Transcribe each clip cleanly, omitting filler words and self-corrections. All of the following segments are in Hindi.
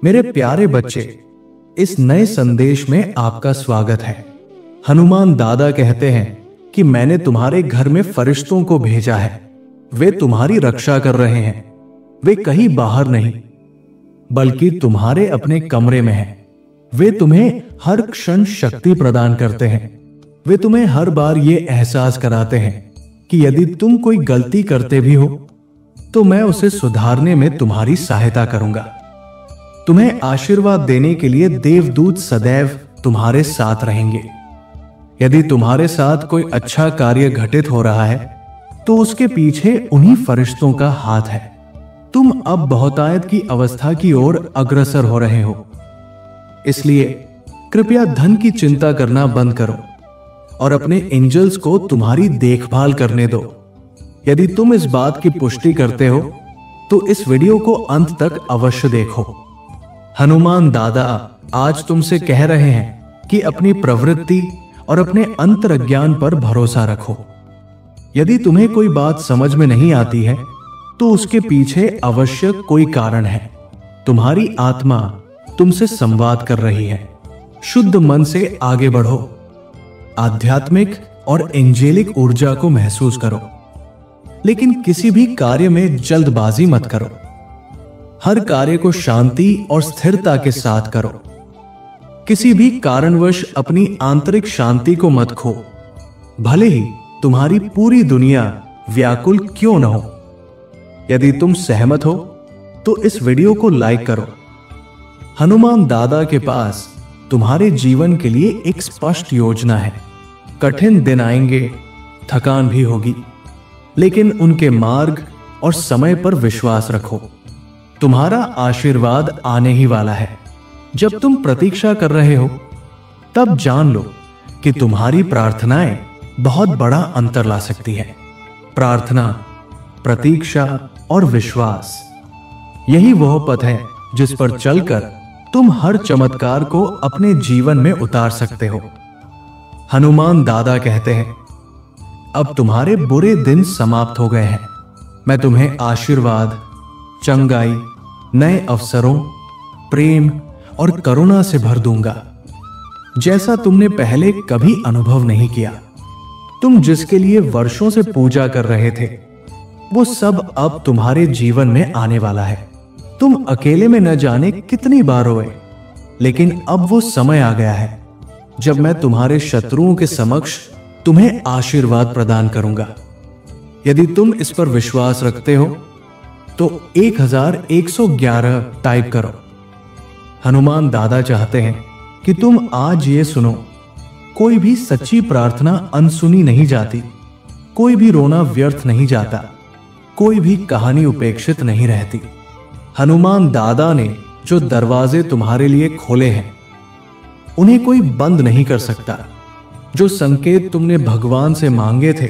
मेरे प्यारे बच्चे, इस नए संदेश में आपका स्वागत है। हनुमान दादा कहते हैं कि मैंने तुम्हारे घर में फरिश्तों को भेजा है। वे तुम्हारी रक्षा कर रहे हैं। वे कहीं बाहर नहीं, बल्कि तुम्हारे अपने कमरे में हैं। वे तुम्हें हर क्षण शक्ति प्रदान करते हैं। वे तुम्हें हर बार ये एहसास कराते हैं कि यदि तुम कोई गलती करते भी हो तो मैं उसे सुधारने में तुम्हारी सहायता करूंगा। तुम्हें आशीर्वाद देने के लिए देवदूत सदैव तुम्हारे साथ रहेंगे। यदि तुम्हारे साथ कोई अच्छा कार्य घटित हो रहा है तो उसके पीछे उन्हीं फरिश्तों का हाथ है। तुम अब बहुतायत की अवस्था की ओर अग्रसर हो रहे हो। इसलिए कृपया धन की चिंता करना बंद करो और अपने एंजल्स को तुम्हारी देखभाल करने दो। यदि तुम इस बात की पुष्टि करते हो तो इस वीडियो को अंत तक अवश्य देखो। हनुमान दादा आज तुमसे कह रहे हैं कि अपनी प्रवृत्ति और अपने अंतर्ज्ञान पर भरोसा रखो। यदि तुम्हें कोई बात समझ में नहीं आती है तो उसके पीछे अवश्य कोई कारण है। तुम्हारी आत्मा तुमसे संवाद कर रही है। शुद्ध मन से आगे बढ़ो। आध्यात्मिक और एंजेलिक ऊर्जा को महसूस करो, लेकिन किसी भी कार्य में जल्दबाजी मत करो। हर कार्य को शांति और स्थिरता के साथ करो। किसी भी कारणवश अपनी आंतरिक शांति को मत खो, भले ही तुम्हारी पूरी दुनिया व्याकुल क्यों न हो। यदि तुम सहमत हो तो इस वीडियो को लाइक करो। हनुमान दादा के पास तुम्हारे जीवन के लिए एक स्पष्ट योजना है। कठिन दिन आएंगे, थकान भी होगी, लेकिन उनके मार्ग और समय पर विश्वास रखो। तुम्हारा आशीर्वाद आने ही वाला है। जब तुम प्रतीक्षा कर रहे हो तब जान लो कि तुम्हारी प्रार्थनाएं बहुत बड़ा अंतर ला सकती है। प्रार्थना, प्रतीक्षा और विश्वास, यही वह पथ है जिस पर चलकर तुम हर चमत्कार को अपने जीवन में उतार सकते हो। हनुमान दादा कहते हैं, अब तुम्हारे बुरे दिन समाप्त हो गए हैं। मैं तुम्हें आशीर्वाद, चंगाई, नए अवसरों, प्रेम और करुणा से भर दूंगा, जैसा तुमने पहले कभी अनुभव नहीं किया। तुम जिसके लिए वर्षों से पूजा कर रहे थे वो सब अब तुम्हारे जीवन में आने वाला है। तुम अकेले में न जाने कितनी बार रोए, लेकिन अब वो समय आ गया है जब मैं तुम्हारे शत्रुओं के समक्ष तुम्हें आशीर्वाद प्रदान करूंगा। यदि तुम इस पर विश्वास रखते हो तो 1111 टाइप करो। हनुमान दादा चाहते हैं कि तुम आज ये सुनो, कोई भी सच्ची प्रार्थना अनसुनी नहीं जाती, कोई भी रोना व्यर्थ नहीं जाता, कोई भी कहानी उपेक्षित नहीं रहती। हनुमान दादा ने जो दरवाजे तुम्हारे लिए खोले हैं उन्हें कोई बंद नहीं कर सकता। जो संकेत तुमने भगवान से मांगे थे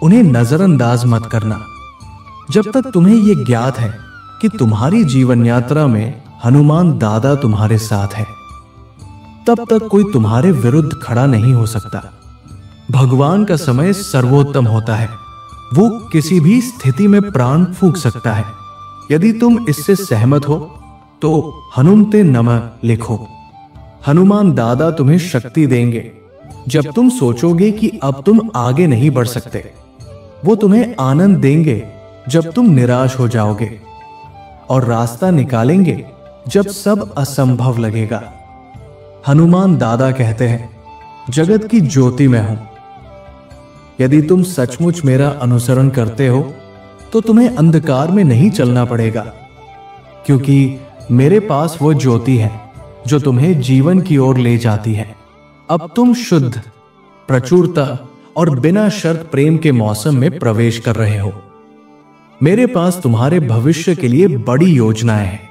उन्हें नजरअंदाज मत करना। जब तक तुम्हें यह ज्ञात है कि तुम्हारी जीवन यात्रा में हनुमान दादा तुम्हारे साथ है, तब तक कोई तुम्हारे विरुद्ध खड़ा नहीं हो सकता। भगवान का समय सर्वोत्तम होता है। वो किसी भी स्थिति में प्राण फूंक सकता है। यदि तुम इससे सहमत हो तो हनुमते नमः लिखो। हनुमान दादा तुम्हें शक्ति देंगे जब तुम सोचोगे कि अब तुम आगे नहीं बढ़ सकते। वो तुम्हें आनंद देंगे जब तुम निराश हो जाओगे, और रास्ता निकालेंगे जब सब असंभव लगेगा। हनुमान दादा कहते हैं, जगत की ज्योति मैं हूं। यदि तुम सचमुच मेरा अनुसरण करते हो तो तुम्हें अंधकार में नहीं चलना पड़ेगा, क्योंकि मेरे पास वो ज्योति है जो तुम्हें जीवन की ओर ले जाती है। अब तुम शुद्ध, प्रचुरता और बिना शर्त प्रेम के मौसम में प्रवेश कर रहे हो। मेरे पास तुम्हारे भविष्य के लिए बड़ी योजनाएं हैं।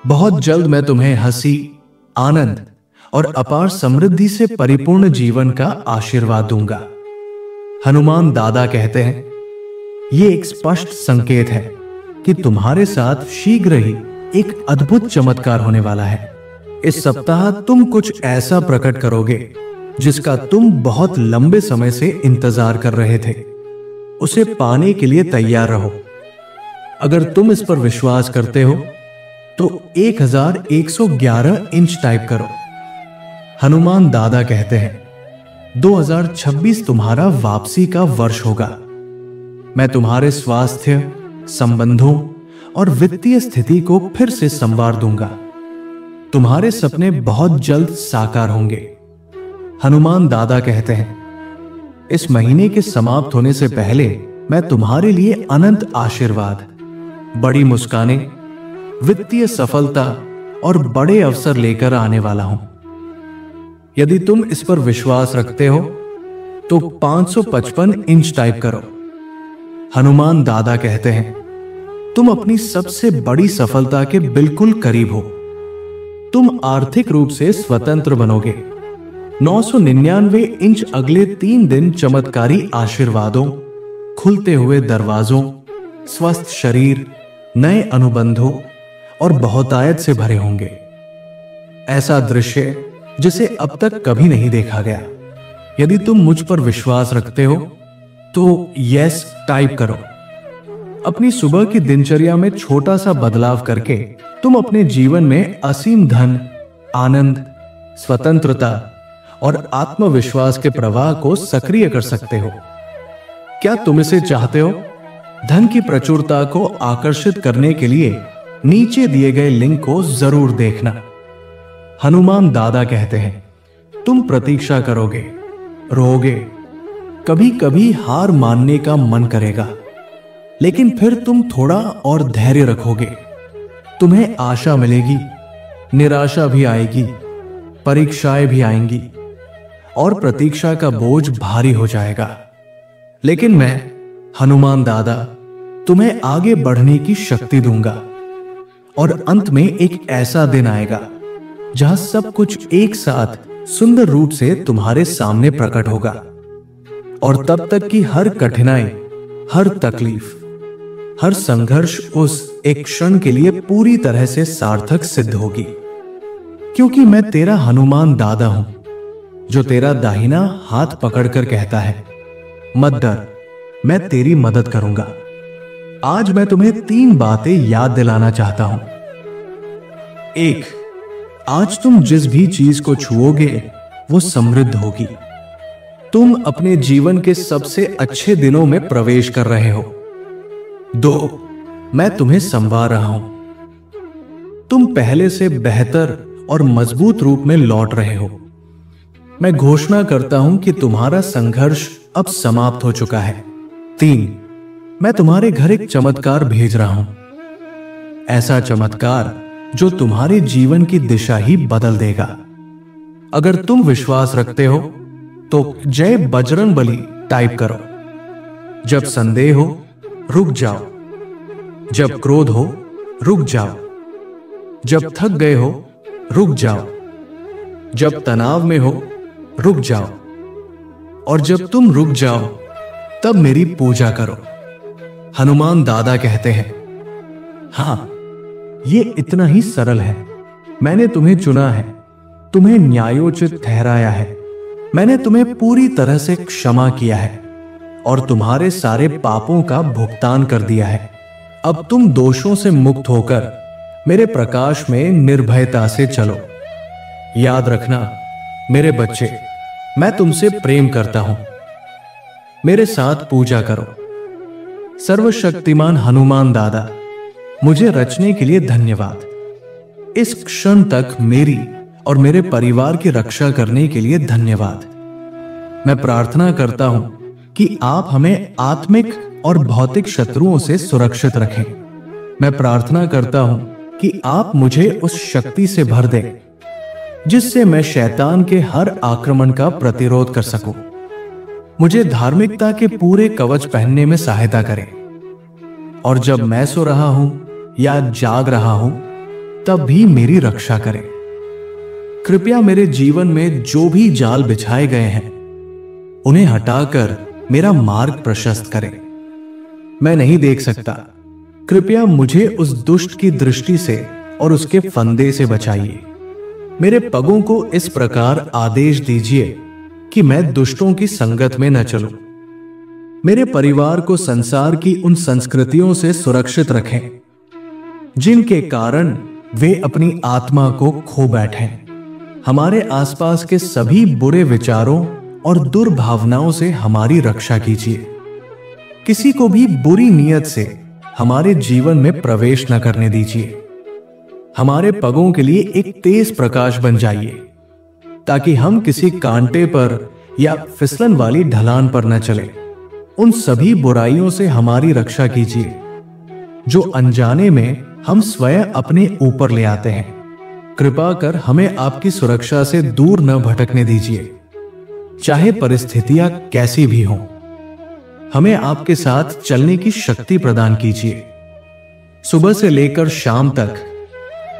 बहुत जल्द मैं तुम्हें हंसी, आनंद और अपार समृद्धि से परिपूर्ण जीवन का आशीर्वाद दूंगा। हनुमान दादा कहते हैं, यह एक स्पष्ट संकेत है कि तुम्हारे साथ शीघ्र ही एक अद्भुत चमत्कार होने वाला है। इस सप्ताह तुम कुछ ऐसा प्रकट करोगे जिसका तुम बहुत लंबे समय से इंतजार कर रहे थे। उसे पाने के लिए तैयार रहो। अगर तुम इस पर विश्वास करते हो तो 1111 इंच टाइप करो। हनुमान दादा कहते हैं 2026 तुम्हारा वापसी का वर्ष होगा। मैं तुम्हारे स्वास्थ्य, संबंधों और वित्तीय स्थिति को फिर से संवार दूंगा। तुम्हारे सपने बहुत जल्द साकार होंगे। हनुमान दादा कहते हैं इस महीने के समाप्त होने से पहले मैं तुम्हारे लिए अनंत आशीर्वाद, बड़ी मुस्कानें, वित्तीय सफलता और बड़े अवसर लेकर आने वाला हूं। यदि तुम इस पर विश्वास रखते हो तो 555 इंच टाइप करो। हनुमान दादा कहते हैं तुम अपनी सबसे बड़ी सफलता के बिल्कुल करीब हो। तुम आर्थिक रूप से स्वतंत्र बनोगे। 999 इंच अगले 3 दिन चमत्कारी आशीर्वादों, खुलते हुए दरवाजों, स्वस्थ शरीर, नए अनुबंधों और बहुतायत से भरे होंगे। ऐसा दृश्य जिसे अब तक कभी नहीं देखा गया। यदि तुम मुझ पर विश्वास रखते हो तो यस टाइप करो। अपनी सुबह की दिनचर्या में छोटा सा बदलाव करके तुम अपने जीवन में असीम धन, आनंद, स्वतंत्रता और आत्मविश्वास के प्रवाह को सक्रिय कर सकते हो। क्या तुम इसे चाहते हो? धन की प्रचुरता को आकर्षित करने के लिए नीचे दिए गए लिंक को जरूर देखना। हनुमान दादा कहते हैं तुम प्रतीक्षा करोगे, रोओगे, कभी कभी हार मानने का मन करेगा, लेकिन फिर तुम थोड़ा और धैर्य रखोगे। तुम्हें आशा मिलेगी, निराशा भी आएगी, परीक्षाएं भी आएंगी और प्रतीक्षा का बोझ भारी हो जाएगा। लेकिन मैं हनुमान दादा तुम्हें आगे बढ़ने की शक्ति दूंगा और अंत में एक ऐसा दिन आएगा जहां सब कुछ एक साथ सुंदर रूप से तुम्हारे सामने प्रकट होगा और तब तक की हर कठिनाई, हर तकलीफ, हर संघर्ष उस एक क्षण के लिए पूरी तरह से सार्थक सिद्ध होगी। क्योंकि मैं तेरा हनुमान दादा हूं जो तेरा दाहिना हाथ पकड़कर कहता है मत डर, मैं तेरी मदद करूंगा। आज मैं तुम्हें 3 बातें याद दिलाना चाहता हूं। 1, आज तुम जिस भी चीज को छुओगे वो समृद्ध होगी। तुम अपने जीवन के सबसे अच्छे दिनों में प्रवेश कर रहे हो। 2, मैं तुम्हें संवार रहा हूं। तुम पहले से बेहतर और मजबूत रूप में लौट रहे हो। मैं घोषणा करता हूं कि तुम्हारा संघर्ष अब समाप्त हो चुका है। 3, मैं तुम्हारे घर एक चमत्कार भेज रहा हूं। ऐसा चमत्कार जो तुम्हारे जीवन की दिशा ही बदल देगा। अगर तुम विश्वास रखते हो तो जय बजरंगबली टाइप करो। जब संदेह हो रुक जाओ, जब क्रोध हो रुक जाओ, जब थक गए हो रुक जाओ, जब तनाव में हो रुक जाओ, और जब तुम रुक जाओ तब मेरी पूजा करो। हनुमान दादा कहते हैं हां, ये इतना ही सरल है। मैंने तुम्हें चुना है, तुम्हें न्यायोचित ठहराया है। मैंने तुम्हें पूरी तरह से क्षमा किया है और तुम्हारे सारे पापों का भुगतान कर दिया है। अब तुम दोषों से मुक्त होकर मेरे प्रकाश में निर्भयता से चलो। याद रखना मेरे बच्चे, मैं तुमसे प्रेम करता हूं। मेरे साथ पूजा करो। सर्वशक्तिमान हनुमान दादा, मुझे रचने के लिए धन्यवाद। इस क्षण तक मेरी और मेरे परिवार की रक्षा करने के लिए धन्यवाद। मैं प्रार्थना करता हूं कि आप हमें आत्मिक और भौतिक शत्रुओं से सुरक्षित रखें। मैं प्रार्थना करता हूं कि आप मुझे उस शक्ति से भर दें जिससे मैं शैतान के हर आक्रमण का प्रतिरोध कर सकूं। मुझे धार्मिकता के पूरे कवच पहनने में सहायता करें और जब मैं सो रहा हूं या जाग रहा हूं तब भी मेरी रक्षा करें। कृपया मेरे जीवन में जो भी जाल बिछाए गए हैं उन्हें हटाकर मेरा मार्ग प्रशस्त करें। मैं नहीं देख सकता, कृपया मुझे उस दुष्ट की दृष्टि से और उसके फंदे से बचाइए। मेरे पगों को इस प्रकार आदेश दीजिए कि मैं दुष्टों की संगत में न चलूं। मेरे परिवार को संसार की उन संस्कृतियों से सुरक्षित रखें जिनके कारण वे अपनी आत्मा को खो बैठें। हमारे आसपास के सभी बुरे विचारों और दुर्भावनाओं से हमारी रक्षा कीजिए। किसी को भी बुरी नीयत से हमारे जीवन में प्रवेश न करने दीजिए। हमारे पगों के लिए एक तेज प्रकाश बन जाइए ताकि हम किसी कांटे पर या फिसलन वाली ढलान पर न चले। उन सभी बुराइयों से हमारी रक्षा कीजिए जो अनजाने में हम स्वयं अपने ऊपर ले आते हैं। कृपा कर हमें आपकी सुरक्षा से दूर न भटकने दीजिए, चाहे परिस्थितियां कैसी भी हों। हमें आपके साथ चलने की शक्ति प्रदान कीजिए। सुबह से लेकर शाम तक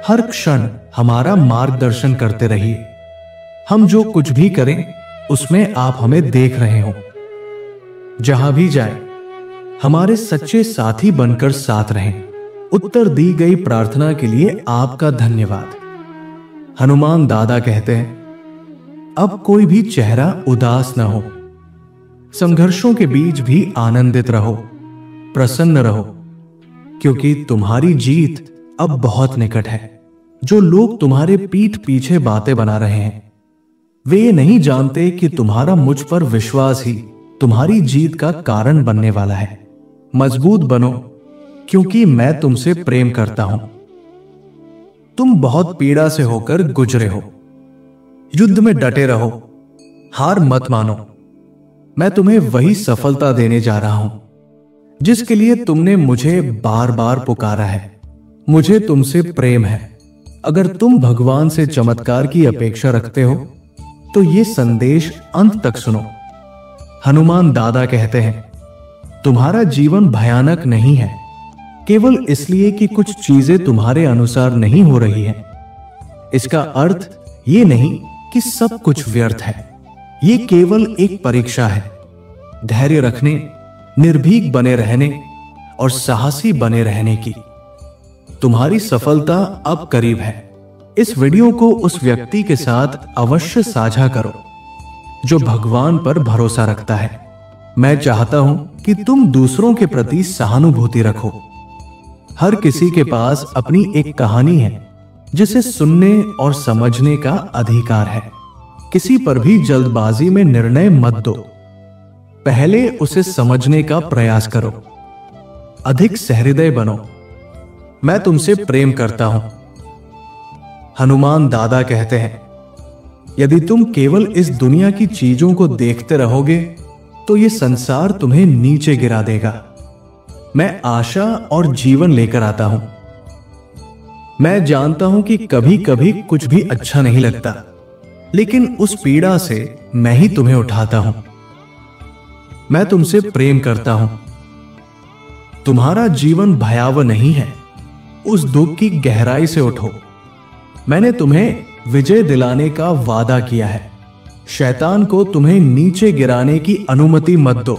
हर क्षण हमारा मार्गदर्शन करते रहिए। हम जो कुछ भी करें उसमें आप हमें देख रहे हो। जहां भी जाए हमारे सच्चे साथी बनकर साथ रहें। उत्तर दी गई प्रार्थना के लिए आपका धन्यवाद। हनुमान दादा कहते हैं, अब कोई भी चेहरा उदास न हो। संघर्षों के बीच भी आनंदित रहो, प्रसन्न रहो, क्योंकि तुम्हारी जीत अब बहुत निकट है। जो लोग तुम्हारे पीठ पीछे बातें बना रहे हैं वे ये नहीं जानते कि तुम्हारा मुझ पर विश्वास ही तुम्हारी जीत का कारण बनने वाला है। मजबूत बनो, क्योंकि मैं तुमसे प्रेम करता हूं। तुम बहुत पीड़ा से होकर गुजरे हो। युद्ध में डटे रहो, हार मत मानो। मैं तुम्हें वही सफलता देने जा रहा हूं जिसके लिए तुमने मुझे बार बार पुकारा है। मुझे तुमसे प्रेम है। अगर तुम भगवान से चमत्कार की अपेक्षा रखते हो तो ये संदेश अंत तक सुनो। हनुमान दादा कहते हैं, तुम्हारा जीवन भयानक नहीं है केवल इसलिए कि कुछ चीजें तुम्हारे अनुसार नहीं हो रही हैं। इसका अर्थ ये नहीं कि सब कुछ व्यर्थ है। ये केवल एक परीक्षा है। धैर्य रखने, निर्भीक बने रहने और साहसी बने रहने की। तुम्हारी सफलता अब करीब है। इस वीडियो को उस व्यक्ति के साथ अवश्य साझा करो जो भगवान पर भरोसा रखता है। मैं चाहता हूं कि तुम दूसरों के प्रति सहानुभूति रखो। हर किसी के पास अपनी एक कहानी है जिसे सुनने और समझने का अधिकार है। किसी पर भी जल्दबाजी में निर्णय मत दो। पहले उसे समझने का प्रयास करो। अधिक सहृदय बनो। मैं तुमसे प्रेम करता हूं। हनुमान दादा कहते हैं, यदि तुम केवल इस दुनिया की चीजों को देखते रहोगे तो ये संसार तुम्हें नीचे गिरा देगा। मैं आशा और जीवन लेकर आता हूं। मैं जानता हूं कि कभी कभी कुछ भी अच्छा नहीं लगता, लेकिन उस पीड़ा से मैं ही तुम्हें उठाता हूं। मैं तुमसे प्रेम करता हूं। तुम्हारा जीवन भयावह नहीं है। उस दुख की गहराई से उठो। मैंने तुम्हें विजय दिलाने का वादा किया है। शैतान को तुम्हें नीचे गिराने की अनुमति मत दो।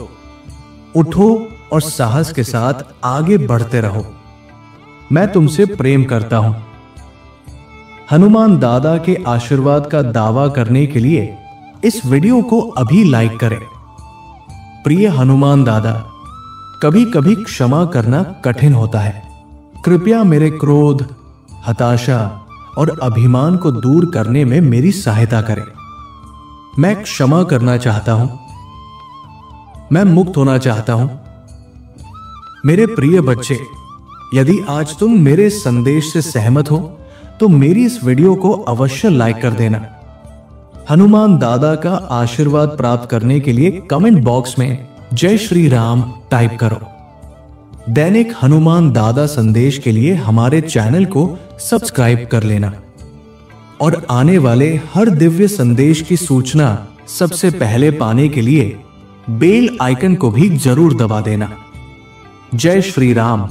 उठो और साहस के साथ आगे बढ़ते रहो। मैं तुमसे प्रेम करता हूं। हनुमान दादा के आशीर्वाद का दावा करने के लिए इस वीडियो को अभी लाइक करें। प्रिय हनुमान दादा, कभी कभी क्षमा करना कठिन होता है। कृपया मेरे क्रोध, हताशा और अभिमान को दूर करने में मेरी सहायता करें। मैं क्षमा करना चाहता हूं। मैं मुक्त होना चाहता हूं। मेरे प्रिय बच्चे, यदि आज तुम मेरे संदेश से सहमत हो तो मेरी इस वीडियो को अवश्य लाइक कर देना। हनुमान दादा का आशीर्वाद प्राप्त करने के लिए कमेंट बॉक्स में जय श्री राम टाइप करो। दैनिक हनुमान दादा संदेश के लिए हमारे चैनल को सब्सक्राइब कर लेना और आने वाले हर दिव्य संदेश की सूचना सबसे पहले पाने के लिए बेल आइकन को भी जरूर दबा देना। जय श्री राम।